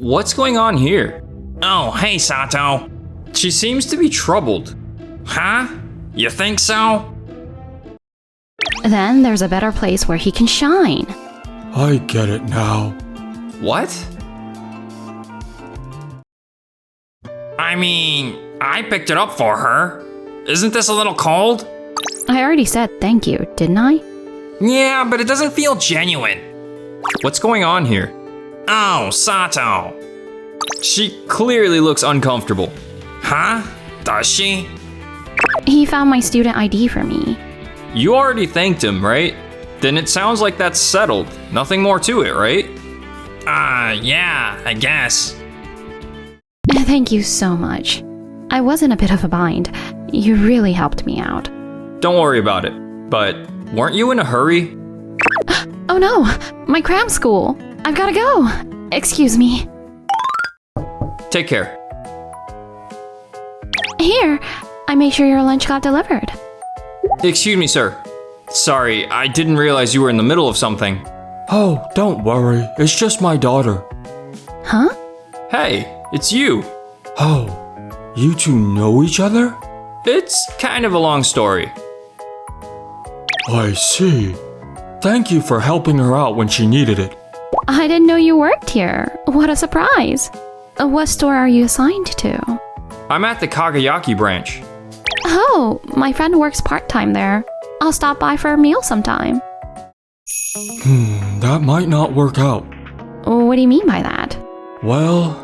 What's going on here? Oh, hey, Sato. She seems to be troubled. Huh? You think so? Then there's a better place where he can shine. I get it now. What? I mean, I picked it up for her. Isn't this a little cold? I already said thank you, didn't I? Yeah, but it doesn't feel genuine. What's going on here? Oh, Sato. She clearly looks uncomfortable. Huh? Does she? He found my student ID for me. You already thanked him, right? Then it sounds like that's settled. Nothing more to it, right? Yeah, I guess. Thank you so much. I was in a bit of a bind. You really helped me out. Don't worry about it. But weren't you in a hurry? Oh no, my cram school. I've gotta go. Excuse me. Take care. Here, I made sure your lunch got delivered. Excuse me, sir. Sorry, I didn't realize you were in the middle of something. Oh, don't worry. It's just my daughter. Huh? Hey, it's you. Oh, you two know each other? It's kind of a long story. I see. Thank you for helping her out when she needed it. I didn't know you worked here. What a surprise. What store are you assigned to? I'm at the Kagayaki branch. Oh, my friend works part-time there. I'll stop by for a meal sometime. That might not work out. What do you mean by that? Well...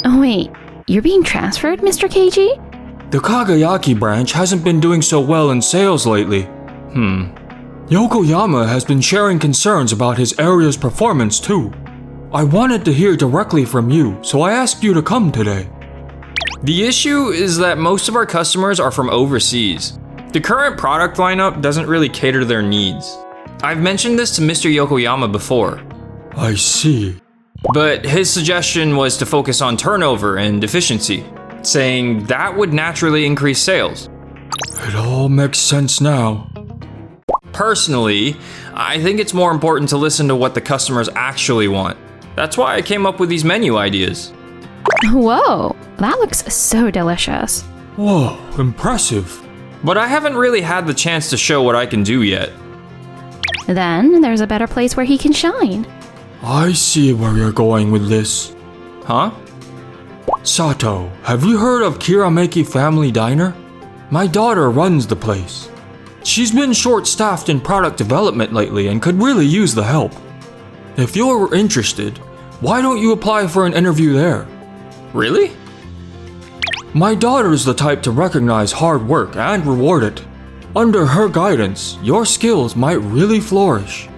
Oh, wait, you're being transferred, Mr. KG? The Kagayaki branch hasn't been doing so well in sales lately. Yokoyama has been sharing concerns about his area's performance too. I wanted to hear directly from you, so I asked you to come today. The issue is that most of our customers are from overseas. The current product lineup doesn't really cater to their needs. I've mentioned this to Mr. Yokoyama before. I see. But his suggestion was to focus on turnover and efficiency, saying that would naturally increase sales. It all makes sense now. Personally, I think it's more important to listen to what the customers actually want. That's why I came up with these menu ideas. Whoa, that looks so delicious. Whoa, impressive. But I haven't really had the chance to show what I can do yet. Then there's a better place where he can shine. I see where you're going with this. Huh? Sato, have you heard of Kirameki Family Diner? My daughter runs the place. She's been short-staffed in product development lately and could really use the help. If you're interested, why don't you apply for an interview there? Really? My daughter is the type to recognize hard work and reward it. Under her guidance, your skills might really flourish.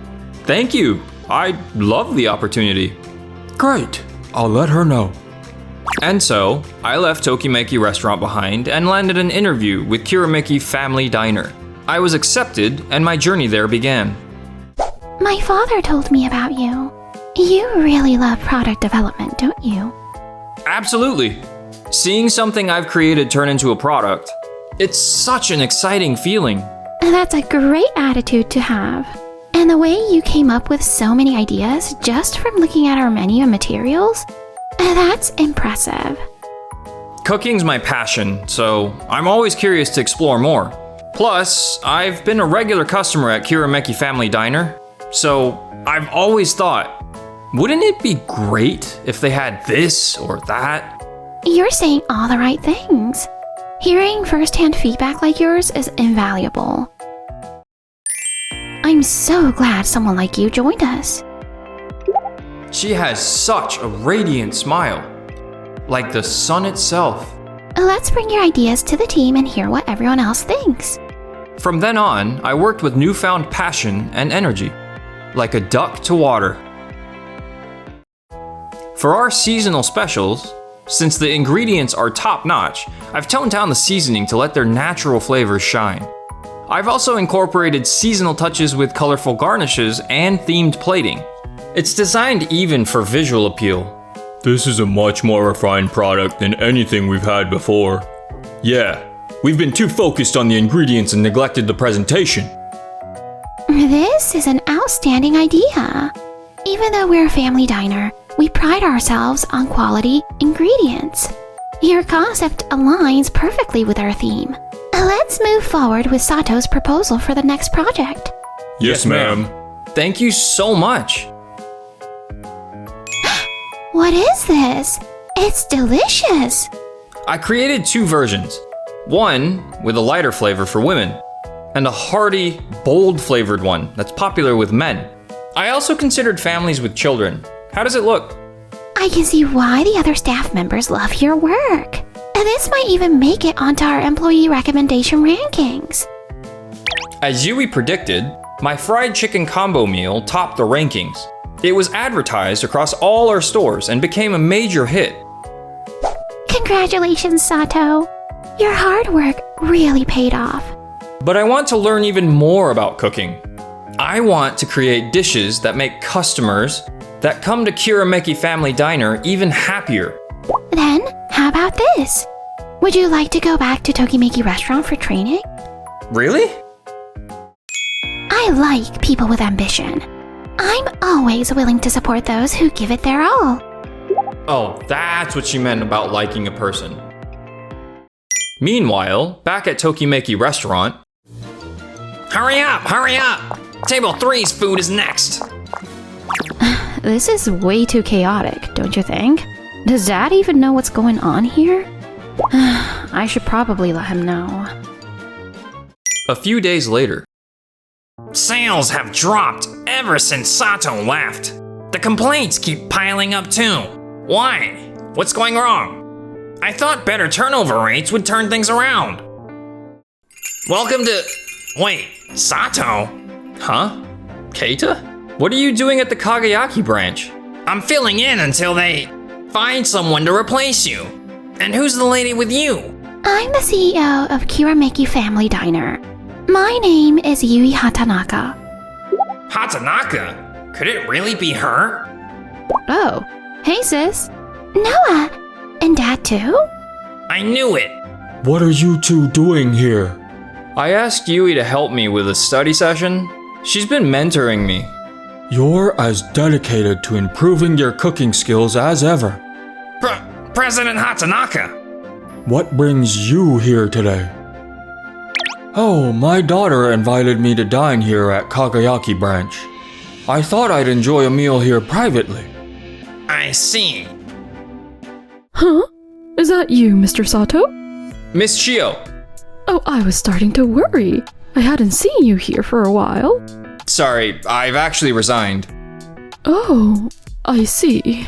Thank you. I love the opportunity. Great. I'll let her know. And so, I left Tokimeki Restaurant behind and landed an interview with Kirameki Family Diner. I was accepted, and my journey there began. My father told me about you. You really love product development, don't you? Absolutely. Seeing something I've created turn into a product, it's such an exciting feeling. That's a great attitude to have. And the way you came up with so many ideas just from looking at our menu and materials, that's impressive. Cooking's my passion, so I'm always curious to explore more. Plus, I've been a regular customer at Kirameki Family Diner, so I've always thought, wouldn't it be great if they had this or that? You're saying all the right things. Hearing first-hand feedback like yours is invaluable. I'm so glad someone like you joined us. She has such a radiant smile, like the sun itself. Let's bring your ideas to the team and hear what everyone else thinks. From then on, I worked with newfound passion and energy, like a duck to water. For our seasonal specials, since the ingredients are top-notch, I've toned down the seasoning to let their natural flavors shine. I've also incorporated seasonal touches with colorful garnishes and themed plating. It's designed even for visual appeal. This is a much more refined product than anything we've had before. Yeah, we've been too focused on the ingredients and neglected the presentation. This is an outstanding idea. Even though we're a family diner, we pride ourselves on quality ingredients. Your concept aligns perfectly with our theme. Let's move forward with Sato's proposal for the next project. Yes, ma'am. Thank you so much. What is this? It's delicious. I created 2 versions. One with a lighter flavor for women, and a hearty, bold flavored one that's popular with men. I also considered families with children. How does it look? I can see why the other staff members love your work. And this might even make it onto our employee recommendation rankings. As Yui predicted, my fried chicken combo meal topped the rankings. It was advertised across all our stores and became a major hit. Congratulations, Sato. Your hard work really paid off. But I want to learn even more about cooking. I want to create dishes that make customers that come to Kirameki Family Diner even happier. Then, how about this? Would you like to go back to Tokimeki Restaurant for training? Really? I like people with ambition. I'm always willing to support those who give it their all. Oh, that's what she meant about liking a person. Meanwhile, back at Tokimeki Restaurant, Hurry up, hurry up! Table 3's food is next. This is way too chaotic, don't you think? Does Dad even know what's going on here? I should probably let him know. a few days later, Sales have dropped ever since Sato left. The complaints keep piling up too. Why? What's going wrong? I thought better turnover rates would turn things around. Welcome to... Wait, Sato? huh? Keita? What are you doing at the Kagayaki branch? I'm filling in until they find someone to replace you. And who's the lady with you? I'm the CEO of Kirameki Family Diner. My name is Yui Hatanaka. Hatanaka? Could it really be her? Oh, hey sis. Noah, and Dad too? I knew it. What are you two doing here? I asked Yui to help me with a study session. She's been mentoring me. You're as dedicated to improving your cooking skills as ever. President Hatanaka. What brings you here today? Oh, my daughter invited me to dine here at Kagayaki branch. I thought I'd enjoy a meal here privately. I see. Huh? Is that you, Mr. Sato? Miss Chio. Oh, I was starting to worry. I hadn't seen you here for a while. Sorry, I've actually resigned. Oh, I see.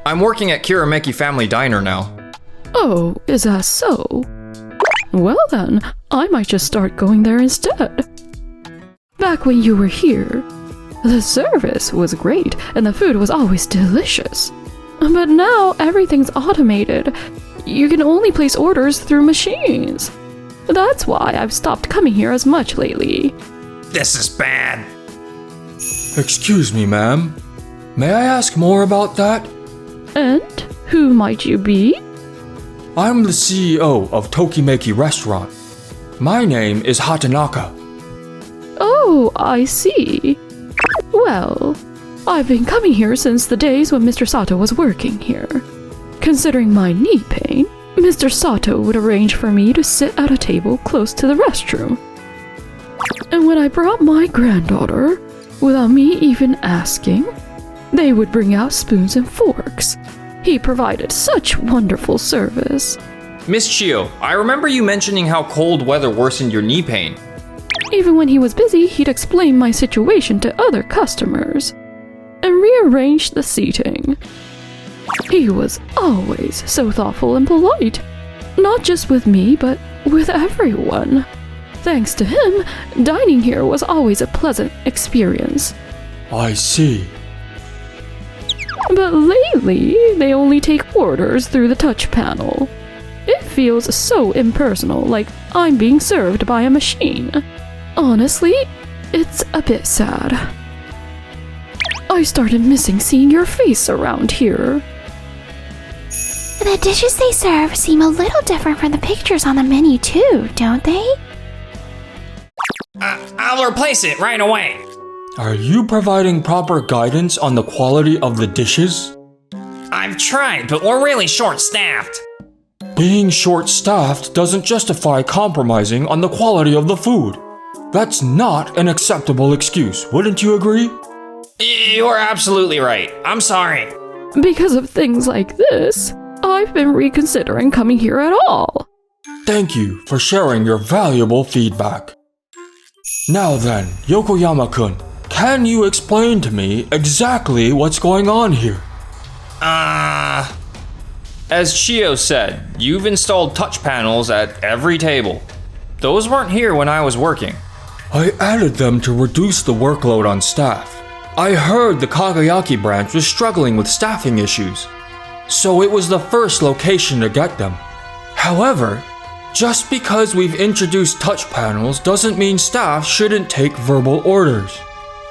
I'm working at Kirameki Family Diner now. Oh, is that so? Well then, I might just start going there instead. Back when you were here, the service was great and the food was always delicious. But now everything's automated. You can only place orders through machines. That's why I've stopped coming here as much lately. This is bad. Excuse me, ma'am. May I ask more about that? And who might you be? I'm the CEO of Tokimeki Restaurant. My name is Hatanaka. Oh, I see. Well, I've been coming here since the days when Mr. Sato was working here. Considering my knee pain, Mr. Sato would arrange for me to sit at a table close to the restroom. And when I brought my granddaughter, without me even asking, they would bring out spoons and forks. He provided such wonderful service. Miss Chio, I remember you mentioning how cold weather worsened your knee pain. Even when he was busy, he'd explain my situation to other customers and rearrange the seating. He was always so thoughtful and polite, not just with me, but with everyone. Thanks to him, dining here was always a pleasant experience. I see. But lately, they only take orders through the touch panel. It feels so impersonal, like I'm being served by a machine. Honestly, it's a bit sad. I started missing seeing your face around here. The dishes they serve seem a little different from the pictures on the menu too, don't they? I'll replace it right away. Are you providing proper guidance on the quality of the dishes? I've tried, but we're really short-staffed. Being short-staffed doesn't justify compromising on the quality of the food. That's not an acceptable excuse, wouldn't you agree? You're absolutely right. I'm sorry. Because of things like this, I've been reconsidering coming here at all. Thank you for sharing your valuable feedback. Now then, Yokoyama-kun, can you explain to me exactly what's going on here? As Chio said, you've installed touch panels at every table. Those weren't here when I was working. I added them to reduce the workload on staff. I heard the Kagayaki branch was struggling with staffing issues, so it was the first location to get them. However, just because we've introduced touch panels doesn't mean staff shouldn't take verbal orders.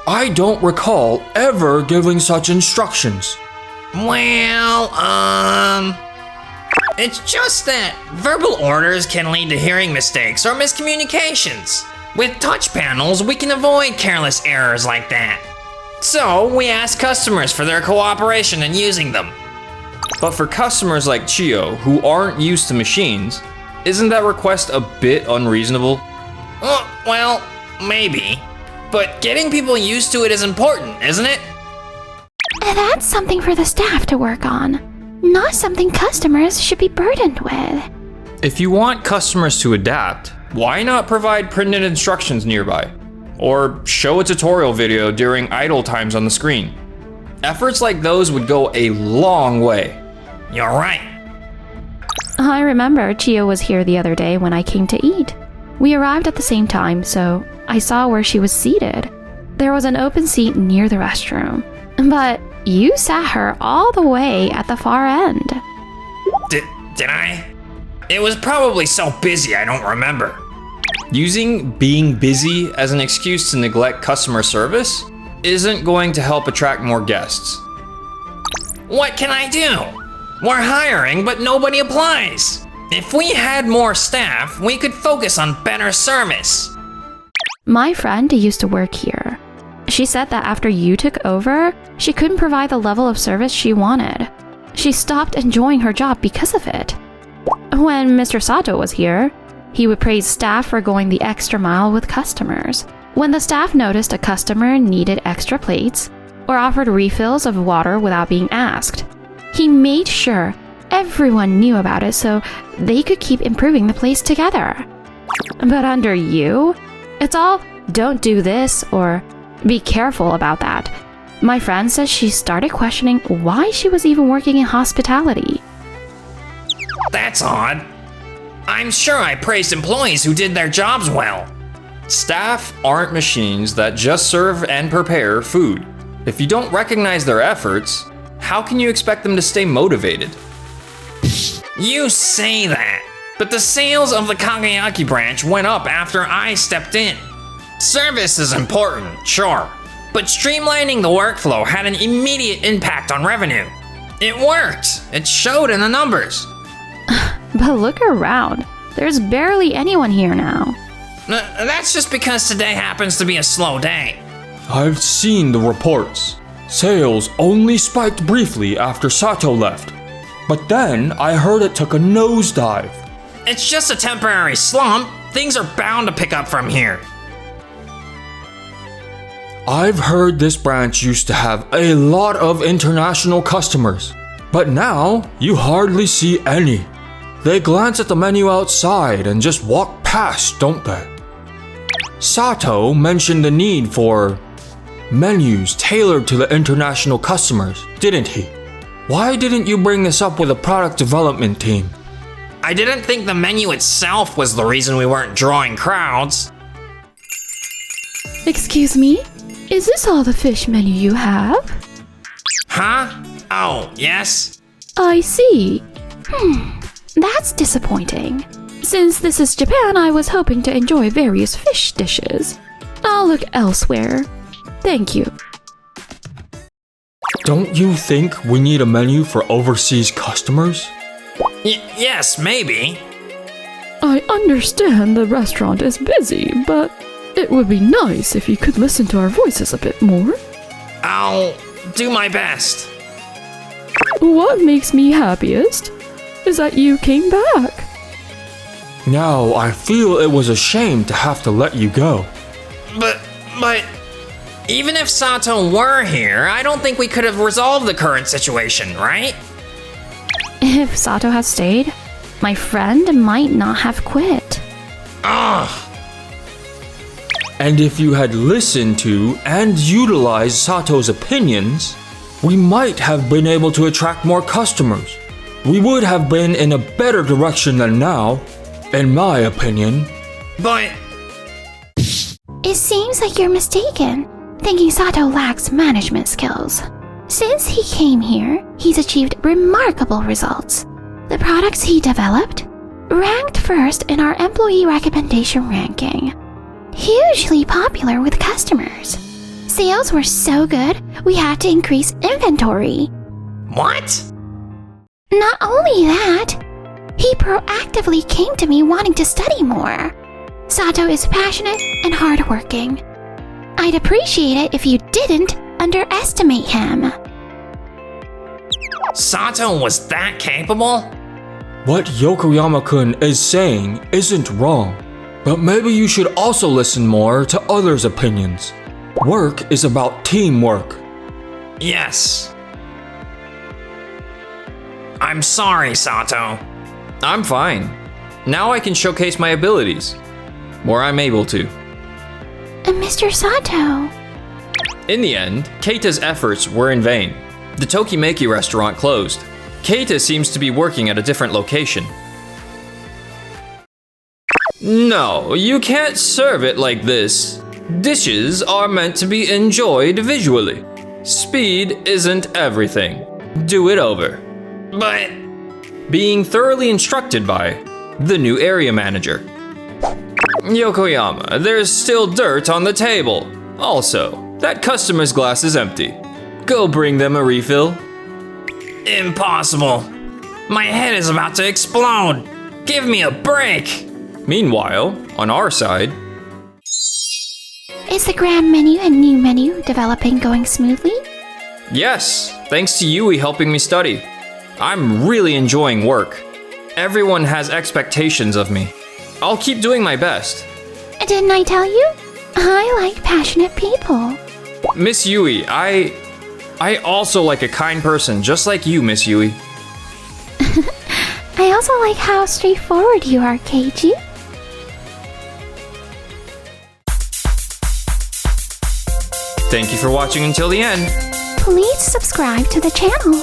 I don't recall ever giving such instructions. Well, it's just that verbal orders can lead to hearing mistakes or miscommunications. With touch panels, we can avoid careless errors like that. So, we ask customers for their cooperation in using them. But for customers like Chio, who aren't used to machines, isn't that request a bit unreasonable? Well, maybe. But getting people used to it is important, isn't it? That's something for the staff to work on, not something customers should be burdened with. If you want customers to adapt, why not provide printed instructions nearby? Or show a tutorial video during idle times on the screen? Efforts like those would go a long way. You're right. I remember Chio was here the other day when I came to eat. We arrived at the same time, so I saw where she was seated. There was an open seat near the restroom, but you sat her all the way at the far end. Did I? It was probably so busy I don't remember. Using being busy as an excuse to neglect customer service isn't going to help attract more guests. What can I do? We're hiring, but nobody applies. If we had more staff, we could focus on better service. My friend used to work here. She said that after you took over, she couldn't provide the level of service she wanted. She stopped enjoying her job because of it. When Mr. Sato was here, he would praise staff for going the extra mile with customers. When the staff noticed a customer needed extra plates or offered refills of water without being asked, he made sure everyone knew about it so they could keep improving the place together. But under you, it's all don't do this or be careful about that. My friend says she started questioning why she was even working in hospitality. That's odd. I'm sure I praised employees who did their jobs well. Staff aren't machines that just serve and prepare food. If you don't recognize their efforts, how can you expect them to stay motivated? You say that, but the sales of the Kagayaki branch went up after I stepped in. Service is important, sure, but streamlining the workflow had an immediate impact on revenue. It worked. It showed in the numbers. But look around. There's barely anyone here now. That's just because today happens to be a slow day. I've seen the reports. Sales only spiked briefly after Sato left. But then I heard it took a nosedive. It's just a temporary slump. Things are bound to pick up from here. I've heard this branch used to have a lot of international customers, but now you hardly see any. They glance at the menu outside and just walk past, don't they? Sato mentioned the need for menus tailored to the international customers, didn't he? Why didn't you bring this up with the product development team? I didn't think the menu itself was the reason we weren't drawing crowds. Excuse me? Is this all the fish menu you have? Huh? Oh, yes? I see. That's disappointing. Since this is Japan, I was hoping to enjoy various fish dishes. I'll look elsewhere. Thank you. Don't you think we need a menu for overseas customers? Yes, maybe. I understand the restaurant is busy, but It would be nice if you could listen to our voices a bit more. I'll do my best. What makes me happiest is that you came back. Now I feel it was a shame to have to let you go. But, even if Sato were here, I don't think we could have resolved the current situation, right? If Sato had stayed, my friend might not have quit. Ugh. And if you had listened to and utilized Sato's opinions, we might have been able to attract more customers. We would have been in a better direction than now, in my opinion. But It seems like you're mistaken, thinking Sato lacks management skills. Since he came here, he's achieved remarkable results. The products he developed ranked first in our employee recommendation ranking. Hugely popular with customers. Sales were so good, we had to increase inventory. what? Not only that, he proactively came to me wanting to study more. Sato is passionate and hardworking. I'd appreciate it if you didn't underestimate him. Sato was that capable? What Yokoyama-kun is saying isn't wrong, but maybe you should also listen more to others' opinions. Work is about teamwork. Yes. I'm sorry, Sato. I'm fine. Now I can showcase my abilities, where I'm able to. Mr. Sato. In the end, Keita's efforts were in vain. The Tokimeki restaurant closed. Keita seems to be working at a different location. No, you can't serve it like this. Dishes are meant to be enjoyed visually. Speed isn't everything. Do it over. But Being thoroughly instructed by the new area manager. Yokoyama, there's still dirt on the table. Also, that customer's glass is empty. Go bring them a refill. impossible. My head is about to explode. Give me a break. Meanwhile, on our side, Is the grand menu and new menu developing going smoothly? yes, thanks to Yui helping me study. I'm really enjoying work. Everyone has expectations of me. I'll keep doing my best. Didn't I tell you? I like passionate people. Miss Yui, I also like a kind person, just like you, Miss Yui. I also like how straightforward you are, Keiji. Thank you for watching until the end. Please subscribe to the channel.